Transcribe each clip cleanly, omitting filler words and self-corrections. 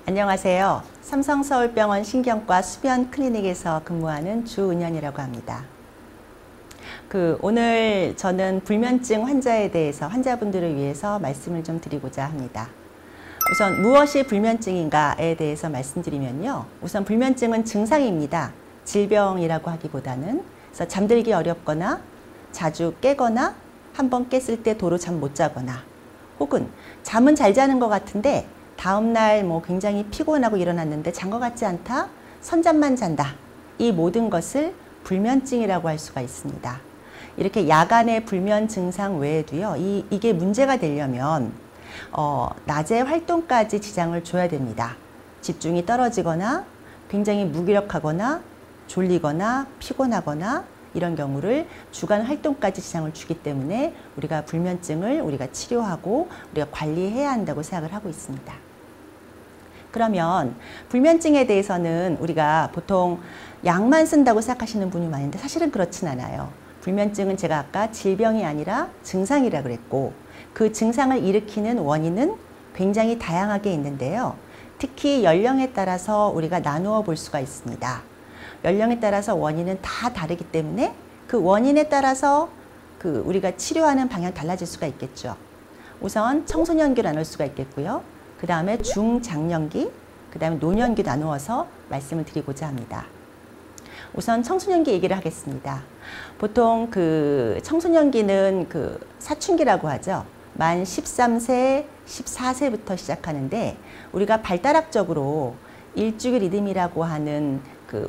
안녕하세요. 삼성서울병원 신경과 수면 클리닉에서 근무하는 주은현이라고 합니다. 오늘 저는 불면증 환자에 대해서 환자분들을 위해서 말씀을 좀 드리고자 합니다. 우선 무엇이 불면증인가에 대해서 말씀드리면요. 우선 불면증은 증상입니다. 질병이라고 하기보다는. 그래서 잠들기 어렵거나 자주 깨거나 한번 깼을 때 도로 잠 못 자거나 혹은 잠은 잘 자는 것 같은데 다음날 굉장히 피곤하고 일어났는데 잔 것 같지 않다? 선잠만 잔다. 이 모든 것을 불면증이라고 할 수가 있습니다. 이렇게 야간의 불면 증상 외에도요. 이게 문제가 되려면 낮의 활동까지 지장을 줘야 됩니다. 집중이 떨어지거나 굉장히 무기력하거나 졸리거나 피곤하거나 이런 경우를 주간 활동까지 지장을 주기 때문에 우리가 불면증을 우리가 치료하고 우리가 관리해야 한다고 생각을 하고 있습니다. 그러면 불면증에 대해서는 우리가 보통 약만 쓴다고 생각하시는 분이 많은데 사실은 그렇진 않아요. 불면증은 제가 아까 질병이 아니라 증상이라 그랬고 그 증상을 일으키는 원인은 굉장히 다양하게 있는데요. 특히 연령에 따라서 우리가 나누어 볼 수가 있습니다. 연령에 따라서 원인은 다 다르기 때문에 그 원인에 따라서 우리가 치료하는 방향이 달라질 수가 있겠죠. 우선 청소년기 나눌 수가 있겠고요. 그 다음에 중장년기, 그 다음에 노년기 나누어서 말씀을 드리고자 합니다. 우선 청소년기 얘기를 하겠습니다. 보통 청소년기는 사춘기라고 하죠. 만 13세, 14세부터 시작하는데 우리가 발달학적으로 일주기 리듬이라고 하는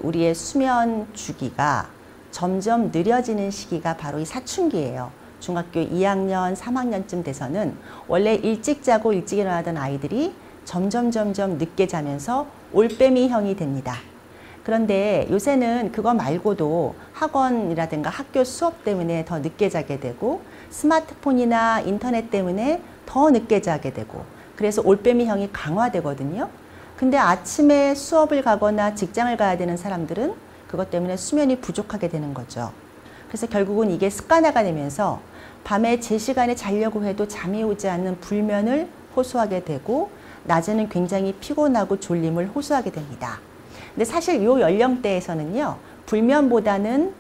우리의 수면 주기가 점점 느려지는 시기가 바로 이 사춘기예요. 중학교 2학년, 3학년쯤 돼서는 원래 일찍 자고 일찍 일어나던 아이들이 점점 늦게 자면서 올빼미형이 됩니다. 그런데 요새는 그거 말고도 학원이라든가 학교 수업 때문에 더 늦게 자게 되고 스마트폰이나 인터넷 때문에 더 늦게 자게 되고 그래서 올빼미형이 강화되거든요. 근데 아침에 수업을 가거나 직장을 가야 되는 사람들은 그것 때문에 수면이 부족하게 되는 거죠. 그래서 결국은 이게 습관화가 되면서 밤에 제 시간에 자려고 해도 잠이 오지 않는 불면을 호소하게 되고 낮에는 굉장히 피곤하고 졸림을 호소하게 됩니다. 근데 사실 이 연령대에서는요. 불면보다는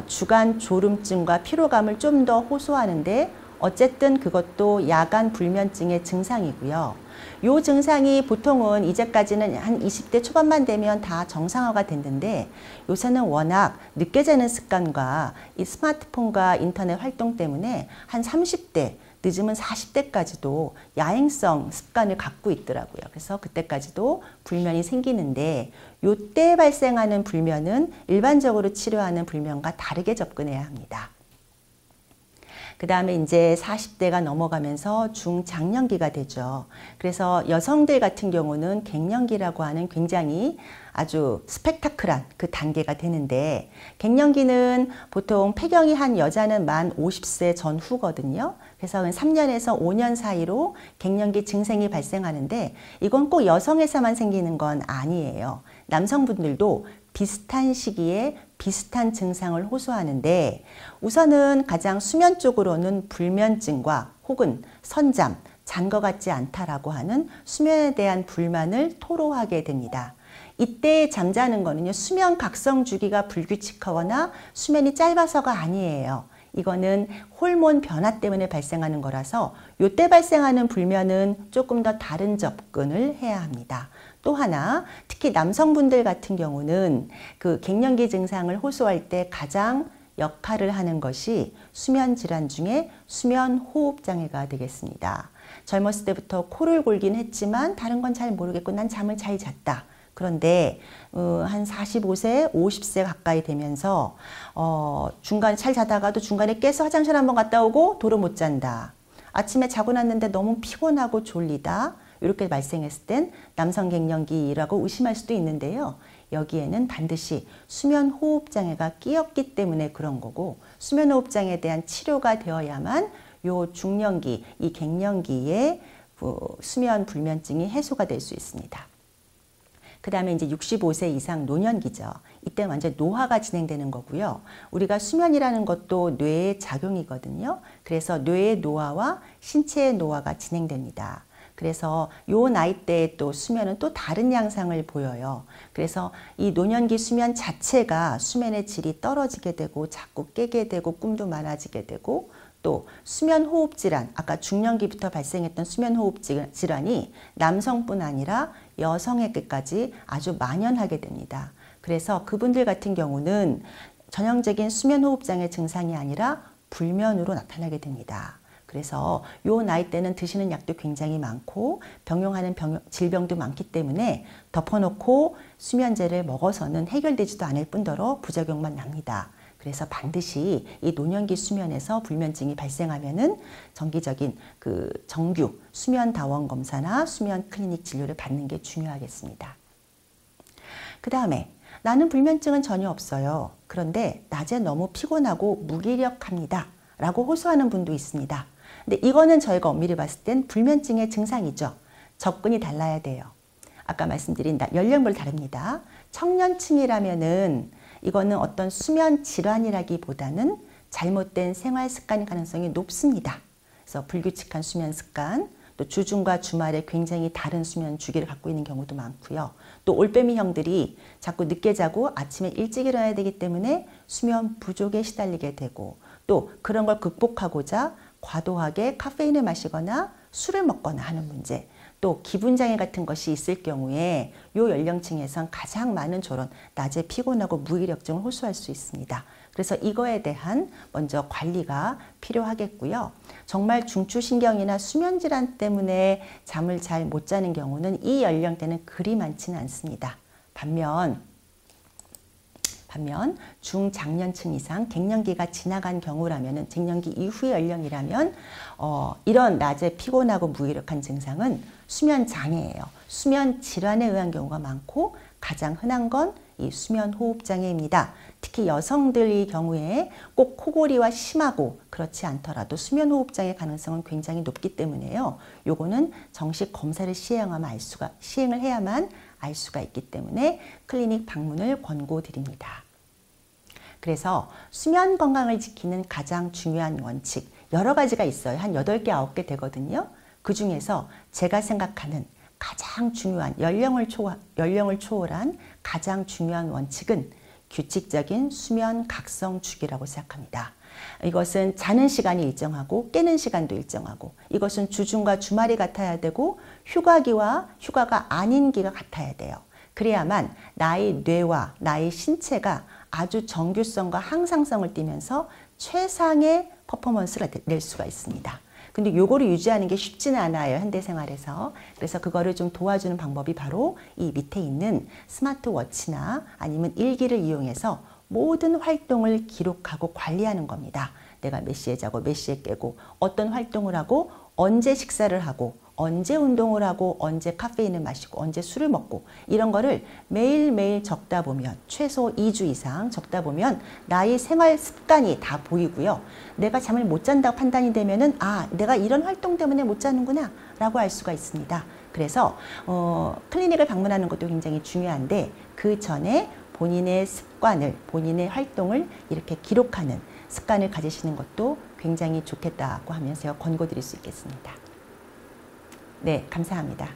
주간 졸음증과 피로감을 좀 더 호소하는데 어쨌든 그것도 야간 불면증의 증상이고요. 이 증상이 보통은 이제까지는 한 20대 초반만 되면 다 정상화가 됐는데 요새는 워낙 늦게 자는 습관과 이 스마트폰과 인터넷 활동 때문에 한 30대, 늦으면 40대까지도 야행성 습관을 갖고 있더라고요. 그래서 그때까지도 불면이 생기는데 이때 발생하는 불면은 일반적으로 치료하는 불면과 다르게 접근해야 합니다. 그 다음에 이제 40대가 넘어가면서 중장년기가 되죠. 그래서 여성들 같은 경우는 갱년기라고 하는 굉장히 아주 스펙타클한 그 단계가 되는데 갱년기는 보통 폐경이 한 여자는 만 50세 전후거든요. 그래서 3년에서 5년 사이로 갱년기 증상이 발생하는데 이건 꼭 여성에서만 생기는 건 아니에요. 남성분들도 비슷한 시기에 비슷한 증상을 호소하는데 우선은 가장 수면 쪽으로는 불면증과 혹은 선잠, 잔 것 같지 않다라고 하는 수면에 대한 불만을 토로하게 됩니다. 이때 잠자는 거는요. 수면 각성 주기가 불규칙하거나 수면이 짧아서가 아니에요. 이거는 호르몬 변화 때문에 발생하는 거라서 이때 발생하는 불면은 조금 더 다른 접근을 해야 합니다. 또 하나 특히 남성분들 같은 경우는 갱년기 증상을 호소할 때 가장 역할을 하는 것이 수면 질환 중에 수면 호흡 장애가 되겠습니다. 젊었을 때부터 코를 골긴 했지만 다른 건 잘 모르겠고 난 잠을 잘 잤다. 그런데 한 45세, 50세 가까이 되면서 중간에 잘 자다가도 중간에 깨서 화장실 한번 갔다 오고 도로 못 잔다. 아침에 자고 났는데 너무 피곤하고 졸리다. 이렇게 발생했을 땐 남성 갱년기라고 의심할 수도 있는데요. 여기에는 반드시 수면호흡장애가 끼었기 때문에 그런 거고 수면호흡장애에 대한 치료가 되어야만 요 중년기, 이 갱년기의 수면 불면증이 해소가 될 수 있습니다. 그 다음에 이제 65세 이상 노년기죠. 이때 완전 노화가 진행되는 거고요. 우리가 수면이라는 것도 뇌의 작용이거든요. 그래서 뇌의 노화와 신체의 노화가 진행됩니다. 그래서 요 나이대에 또 수면은 또 다른 양상을 보여요. 그래서 이 노년기 수면 자체가 수면의 질이 떨어지게 되고 자꾸 깨게 되고 꿈도 많아지게 되고 또 수면호흡 질환, 아까 중년기부터 발생했던 수면호흡 질환이 남성뿐 아니라 여성에게까지 아주 만연하게 됩니다. 그래서 그분들 같은 경우는 전형적인 수면호흡장애 증상이 아니라 불면으로 나타나게 됩니다. 그래서 요 나이 때는 드시는 약도 굉장히 많고 병용하는 질병도 많기 때문에 덮어놓고 수면제를 먹어서는 해결되지도 않을 뿐더러 부작용만 납니다. 그래서 반드시 이 노년기 수면에서 불면증이 발생하면은 정기적인 정규 수면 다원 검사나 수면 클리닉 진료를 받는 게 중요하겠습니다. 그 다음에 나는 불면증은 전혀 없어요. 그런데 낮에 너무 피곤하고 무기력합니다. 라고 호소하는 분도 있습니다. 근데 이거는 저희가 엄밀히 봤을 땐 불면증의 증상이죠. 접근이 달라야 돼요. 아까 말씀드린 연령별 다릅니다. 청년층이라면은 이거는 어떤 수면 질환이라기보다는 잘못된 생활 습관일 가능성이 높습니다. 그래서 불규칙한 수면 습관, 또 주중과 주말에 굉장히 다른 수면 주기를 갖고 있는 경우도 많고요. 또 올빼미형들이 자꾸 늦게 자고 아침에 일찍 일어나야 되기 때문에 수면 부족에 시달리게 되고 또 그런 걸 극복하고자 과도하게 카페인을 마시거나 술을 먹거나 하는 문제, 또 기분장애 같은 것이 있을 경우에 이 연령층에선 가장 많은 저런 낮에 피곤하고 무기력증을 호소할 수 있습니다. 그래서 이거에 대한 먼저 관리가 필요하겠고요. 정말 중추신경이나 수면질환 때문에 잠을 잘 못 자는 경우는 이 연령대는 그리 많지는 않습니다. 반면 중장년층 이상 갱년기가 지나간 경우라면 갱년기 이후의 연령이라면 이런 낮에 피곤하고 무기력한 증상은 수면 장애예요. 수면 질환에 의한 경우가 많고 가장 흔한 건 이 수면 호흡 장애입니다. 특히 여성들의 경우에 꼭 코골이와 심하고 그렇지 않더라도 수면 호흡 장애 가능성은 굉장히 높기 때문에요. 요거는 정식 검사를 시행을 해야만 알 수가 있기 때문에 클리닉 방문을 권고드립니다. 그래서 수면 건강을 지키는 가장 중요한 원칙 여러 가지가 있어요. 한 8개, 9개 되거든요. 그 중에서 제가 생각하는 가장 중요한 연령을 초월한 가장 중요한 원칙은 규칙적인 수면 각성 주기라고 생각합니다. 이것은 자는 시간이 일정하고 깨는 시간도 일정하고 이것은 주중과 주말이 같아야 되고 휴가기와 휴가가 아닌 기가 같아야 돼요. 그래야만 나의 뇌와 나의 신체가 아주 정규성과 항상성을 띠면서 최상의 퍼포먼스를 낼 수가 있습니다. 근데 요거를 유지하는 게 쉽지는 않아요. 현대생활에서. 그래서 그거를 좀 도와주는 방법이 바로 이 밑에 있는 스마트워치나 아니면 일기를 이용해서 모든 활동을 기록하고 관리하는 겁니다. 내가 몇 시에 자고 몇 시에 깨고 어떤 활동을 하고 언제 식사를 하고 언제 운동을 하고 언제 카페인을 마시고 언제 술을 먹고 이런 거를 매일매일 적다 보면 최소 2주 이상 적다 보면 나의 생활 습관이 다 보이고요. 내가 잠을 못 잔다고 판단이 되면은 내가 이런 활동 때문에 못 자는구나 라고 알 수가 있습니다. 그래서 클리닉을 방문하는 것도 굉장히 중요한데 그 전에 본인의 습관을 본인의 활동을 이렇게 기록하는 습관을 가지시는 것도 굉장히 좋겠다고 하면서 권고드릴 수 있겠습니다. 네, 감사합니다.